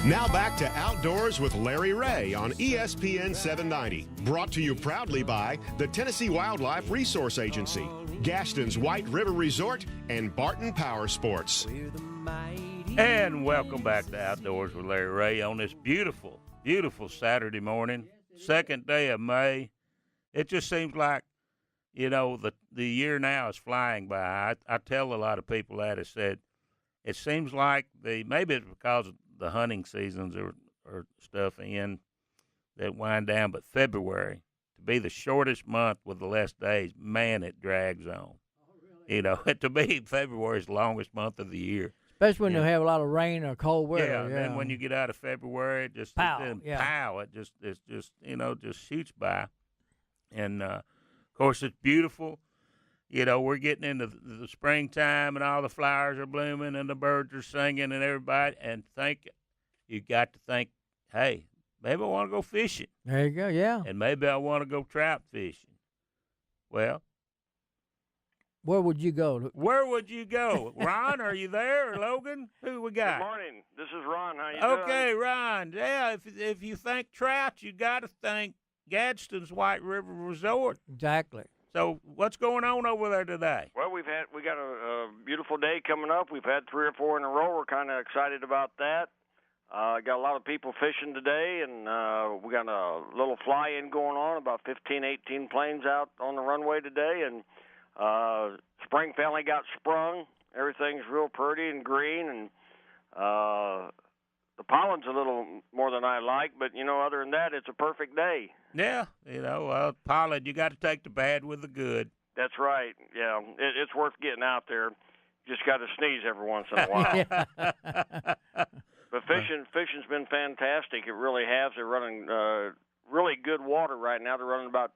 Now back to Outdoors with Larry Ray on ESPN 790. Brought to you proudly by the Tennessee Wildlife Resource Agency, Gastons White River Resort, and Barton Power Sports. And welcome back to Outdoors with Larry Ray on this beautiful, beautiful Saturday morning, second day of May. It just seems like, you know, the year now is flying by. I tell a lot of people that. I said, it seems like maybe it's because the hunting seasons or stuff in that wind down, but February, to be the shortest month with the less days, man, it drags on. Oh, really? You know, to me, February is the longest month of the year. Especially when you have a lot of rain or cold weather. Yeah, and then when you get out of February, it just pow, it just you know, just shoots by. And of course, it's beautiful. You know, we're getting into the springtime, and all the flowers are blooming, and the birds are singing, and everybody. And you got to think, hey, maybe I want to go fishing. There you go, yeah. And maybe I want to go trout fishing. Well, where would you go? Ron, are you there, or Logan? Who we got? Good morning. This is Ron. How you doing? Okay, Ron. Yeah, if you think trout, you got to think Gastons White River Resort. Exactly. So what's going on over there today? Well, we got a beautiful day coming up. We've had 3 or 4 in a row. We're kind of excited about that. Got a lot of people fishing today, and we got a little fly-in going on, about 15, 18 planes out on the runway today, and spring finally got sprung. Everything's real pretty and green, and the pollen's a little more than I like, but, you know, other than that, it's a perfect day. Yeah, you know, pollen, you got to take the bad with the good. That's right, yeah. It's worth getting out there. Just got to sneeze every once in a while. But fishing's been fantastic. It really has. They're running really good water right now. They're running about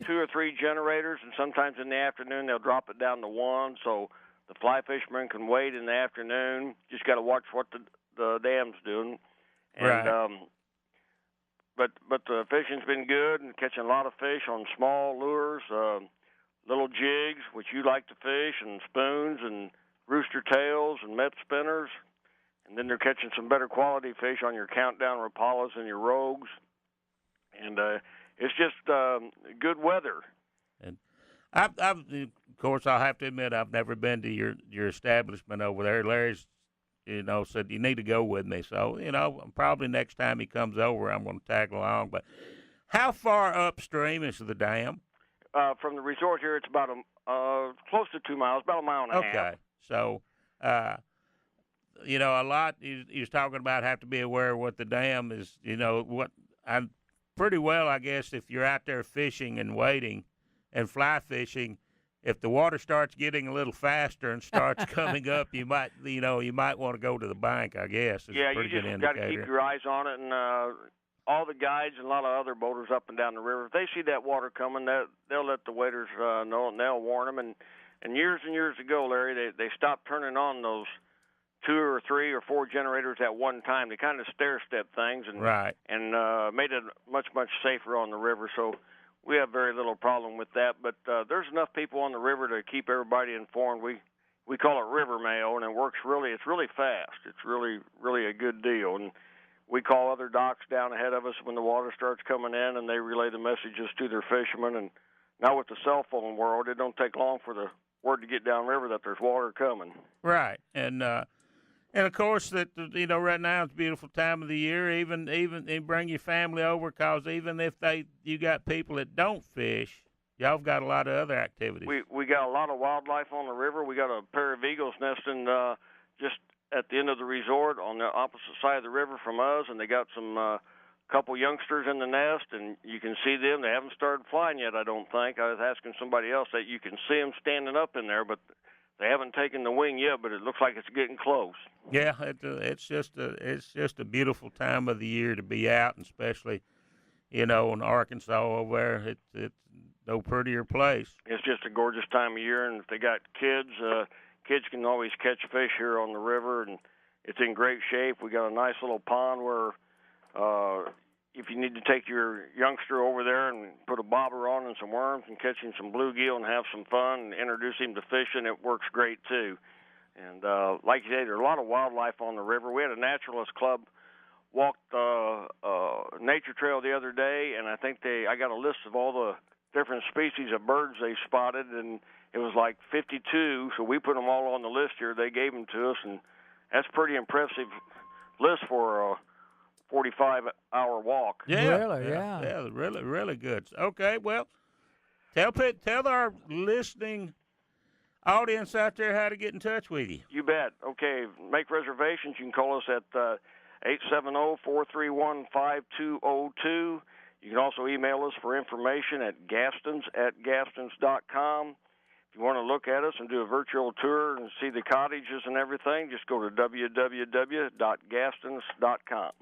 2 or 3 generators, and sometimes in the afternoon they'll drop it down to 1, so the fly fishermen can wait in the afternoon. Just got to watch what the dam's doing. And, right. But the fishing's been good, and catching a lot of fish on small lures, little jigs, which you like to fish, and spoons, and rooster tails, and met spinners. And then they're catching some better quality fish on your countdown rapalas and your rogues. And it's just good weather. And I've, of course, I'll have to admit I've never been to your establishment over there. Larry's, you know, said you need to go with me. So, you know, probably next time he comes over, I'm going to tag along. But how far upstream is the dam? From the resort here, it's about close to 2 miles, about a mile and a half. Okay. So, you know, a lot he was talking about have to be aware of what the dam is, you know, pretty well, I guess, if you're out there fishing and waiting and fly fishing, if the water starts getting a little faster and starts coming up, you might want to go to the bank, I guess. Yeah, you just got to keep your eyes on it. And all the guides and a lot of other boaters up and down the river, if they see that water coming, they'll let the waders know, and they'll warn them. And years ago, Larry, they stopped turning on those 2 or 3 or 4 generators at one time. They kind of stair-step things and made it much safer on the river. So we have very little problem with that. But there's enough people on the river to keep everybody informed. We call it river mail, and it's really fast. It's really a good deal. And we call other docks down ahead of us when the water starts coming in, and they relay the messages to their fishermen. And now with the cell phone world, it don't take long for the word to get downriver that there's water coming. Right, and of course that, you know, right now it's a beautiful time of the year. Even bring your family over, because even if you got people that don't fish, y'all have got a lot of other activities. We got a lot of wildlife on the river. We got a pair of eagles nesting just at the end of the resort on the opposite side of the river from us, and they got some couple youngsters in the nest, and you can see them. They haven't started flying yet, I don't think. I was asking somebody else that you can see them standing up in there, but they haven't taken the wing yet, but it looks like it's getting close. Yeah, it's just a beautiful time of the year to be out, and especially, you know, in Arkansas over there, it's no prettier place. It's just a gorgeous time of year, and if they got kids, kids can always catch fish here on the river, and it's in great shape. We got a nice little pond where if you need to take your youngster over there and put a bobber on and some worms and catch him some bluegill and have some fun and introduce him to fishing, it works great too. And like you say, there's a lot of wildlife on the river. We had a naturalist club walked Nature Trail the other day, and I think I got a list of all the different species of birds they spotted, and it was like 52. So we put them all on the list here. They gave them to us, and that's pretty impressive list for a 45-hour walk. Yeah, Really, yeah. really, really good. Okay, well, tell our listening audience out there how to get in touch with you. You bet. Okay, make reservations. You can call us at 870-431-5202. You can also email us for information at Gastons@Gastons.com. If you want to look at us and do a virtual tour and see the cottages and everything, just go to www.Gastons.com.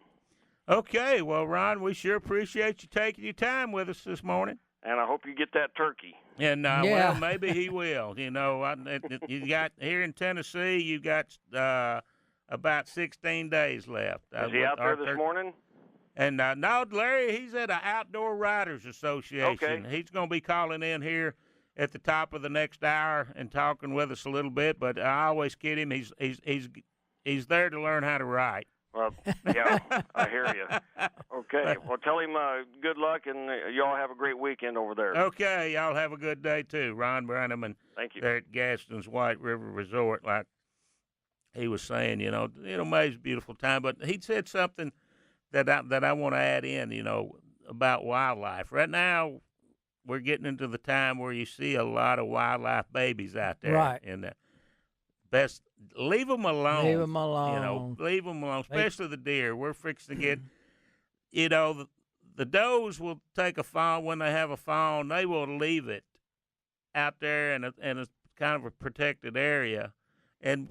Okay, well, Ron, we sure appreciate you taking your time with us this morning. And I hope you get that turkey. And, Yeah. well, maybe he will. You know, you got here in Tennessee, you got about 16 days left. Is he out there this morning? And no, Larry, he's at an Outdoor Riders Association. Okay. He's going to be calling in here at the top of the next hour and talking with us a little bit. But I always kid him. He's there to learn how to write. Well, yeah, I hear you. Okay, well, tell him good luck, and y'all have a great weekend over there. Okay, y'all have a good day too. Ron Branaman. Thank you. There at Gastons White River Resort, like he was saying, May's a beautiful time. But he said something that I want to add in, about wildlife. Right now, we're getting into the time where you see a lot of wildlife babies out there. Right. And best leave them alone. Leave them alone. Leave them alone, especially the deer. We're fixing to get, the does will take a fawn when they have a fawn. They will leave it out there in a kind of a protected area, and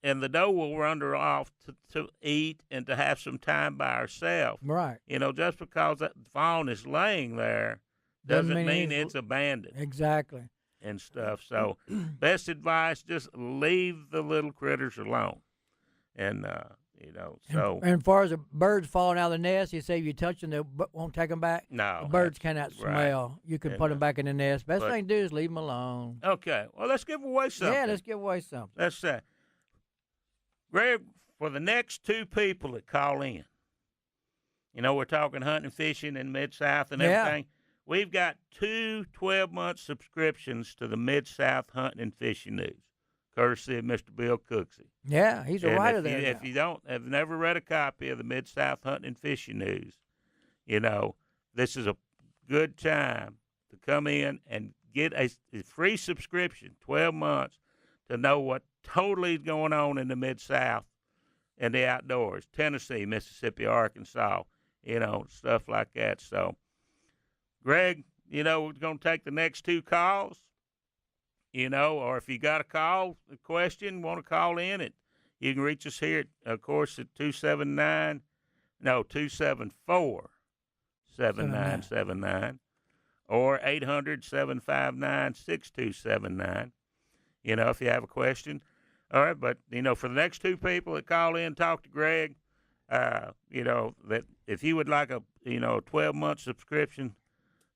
the doe will wander off to eat and to have some time by herself. Right. Just because that fawn is laying there doesn't mean it's abandoned. Exactly. And stuff. So, best advice: just leave the little critters alone. And so. And as far as the birds falling out of the nest, you say if you touch them, they won't take them back. No, the birds cannot smell. Right. You can put them back in the nest. Best thing to do is leave them alone. Okay. Well, let's give away something. Yeah, let's give away something. Let's say, Greg, for the next two people that call in, we're talking hunting and fishing in Mid-South and everything. We've got 2 12-month subscriptions to the Mid-South Hunting and Fishing News, courtesy of Mr. Bill Cooksey. Yeah, he's a writer there. If you have never read a copy of the Mid-South Hunting and Fishing News, this is a good time to come in and get a free subscription, 12 months, to know what totally is going on in the Mid-South and the outdoors, Tennessee, Mississippi, Arkansas, stuff like that. So, Greg, we're going to take the next 2 calls, or if you got a question, want to call in it, you can reach us here, of course, at 274-7979 or 800-759-6279, if you have a question. All right, but, for the next 2 people that call in, talk to Greg, that if you would like a 12-month subscription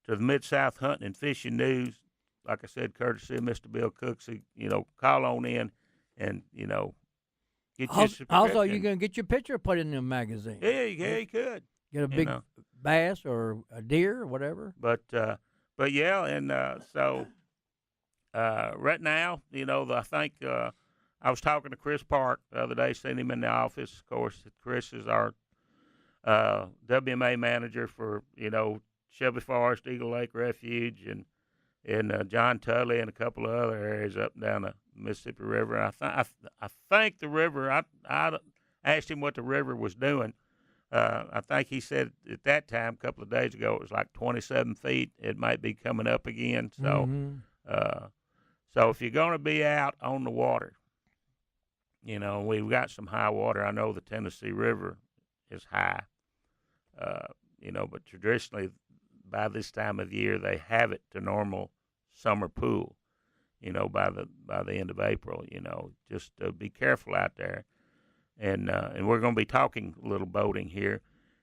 to the Mid-South Hunting and Fishing News, like I said, courtesy of Mr. Bill Cooksey, call on in and, get your subscription. Also, you're going to get your picture put in the magazine. Yeah, you could. Get a big bass or a deer or whatever. But yeah, and so right now, I think I was talking to Chris Park the other day, seen him in the office. Of course, Chris is our WMA manager for, Shelby Forest, Eagle Lake Refuge, and John Tully and a couple of other areas up and down the Mississippi River. I think the river, I asked him what the river was doing. I think he said at that time, a couple of days ago, it was like 27 feet. It might be coming up again. So, so if you're going to be out on the water, we've got some high water. I know the Tennessee River is high, but traditionally by this time of year they have it to normal summer pool, by the end of April. Just be careful out there. And we're going to be talking a little boating here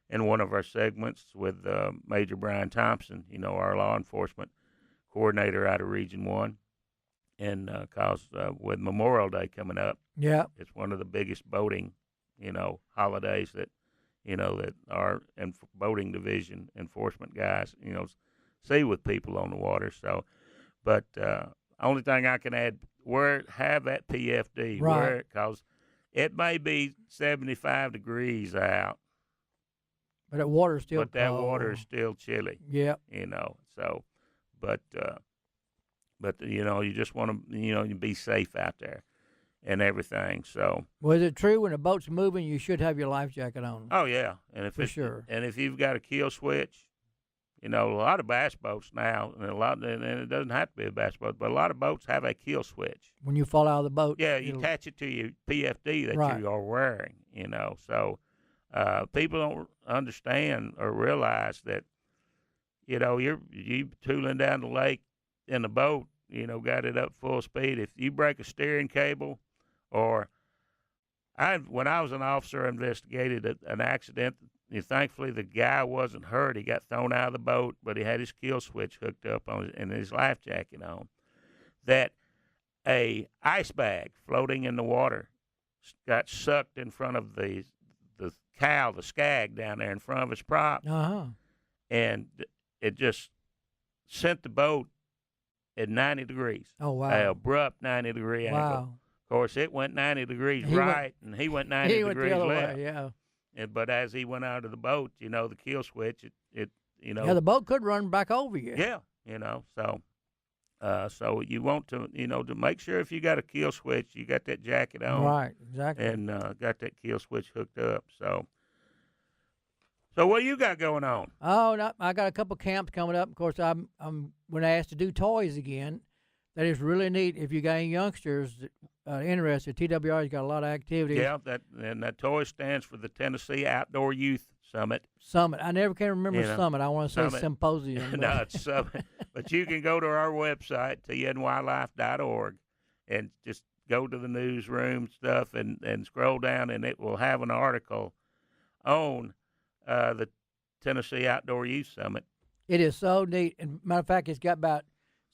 in one of our segments with Major Brian Thompson, our law enforcement coordinator out of Region 1. And cause with Memorial Day coming up, it's one of the biggest boating, holidays that, that our boating division enforcement guys, see with people on the water. So, but only thing I can add, have that PFD, right? Because it may be 75 degrees out, but that water's still but that cold. water is still chilly. Yep. So, but you just want to you be safe out there and everything. So, was it true when a boat's moving, you should have your life jacket on? oh yeah, and if sure, and if you've got a kill switch. A lot of bass boats now, and it doesn't have to be a bass boat, but a lot of boats have a kill switch. When you fall out of the boat, yeah, you attach it to your PFD that right. you are wearing. So people don't understand or realize that you tooling down the lake in the boat, got it up full speed. If you break a steering cable, or when I was an officer, investigated an accident. Thankfully, the guy wasn't hurt. He got thrown out of the boat, but he had his kill switch hooked up and his life jacket on. That a ice bag floating in the water got sucked in front of the skag down there in front of his prop, and it just sent the boat at 90 degrees. Oh wow! An abrupt 90-degree angle. Wow! Of course, it went 90 degrees and he went 90 degrees left. Way, yeah. But as he went out of the boat, the kill switch, it Yeah, the boat could run back over you. Yeah, so you want to, to make sure if you got a kill switch, you got that jacket on. Right, exactly. And got that kill switch hooked up. So what you got going on? Oh, no, I got a couple camps coming up. Of course, I'm when asked to do toys again. That is really neat. If you got any youngsters interested, TWR's got a lot of activities. Yeah, that toy stands for the Tennessee Outdoor Youth Summit. Summit. I never can remember Summit. I want to say Symposium. No, it's Summit. But you can go to our website, tnwildlife.org, and just go to the newsroom stuff and scroll down, and it will have an article on the Tennessee Outdoor Youth Summit. It is so neat. And matter of fact, it's got about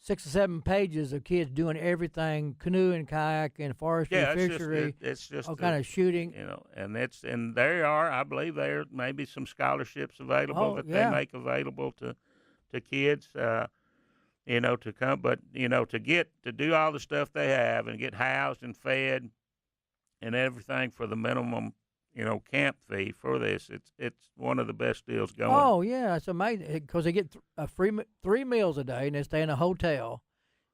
6 or 7 pages of kids doing everything: canoeing, kayaking, forestry, fishery, it's just all kind of shooting. And there are, I believe, there may be some scholarships available they make available to kids, to come. But to do all the stuff they have and get housed and fed and everything for the minimum, camp fee for this, it's one of the best deals going. Oh yeah, it's amazing because they get a free 3 meals a day and they stay in a hotel,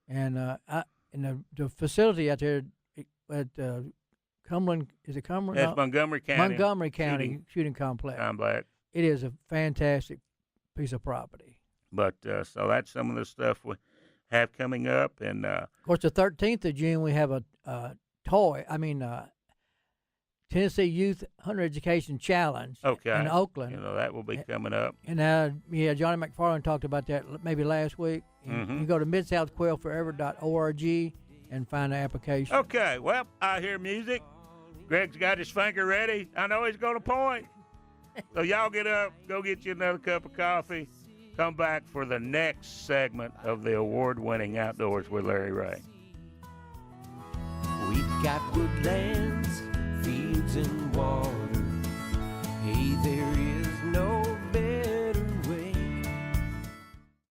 and in the facility out there at Cumberland, is it Cumberland? It's Montgomery County. Montgomery County Shooting Complex. It is a fantastic piece of property. But so that's some of the stuff we have coming up, and of course the 13th of June we have a Tennessee Youth Hunter Education Challenge in Oakland. That will be coming up. And Johnny McFarland talked about that maybe last week. You go to midsouthquailforever.org and find the application. Okay, well, I hear music. Greg's got his finger ready. I know he's going to point. So y'all get up, go get you another cup of coffee. Come back for the next segment of the award-winning Outdoors with Larry Ray. We've got woodlands, fields and walls,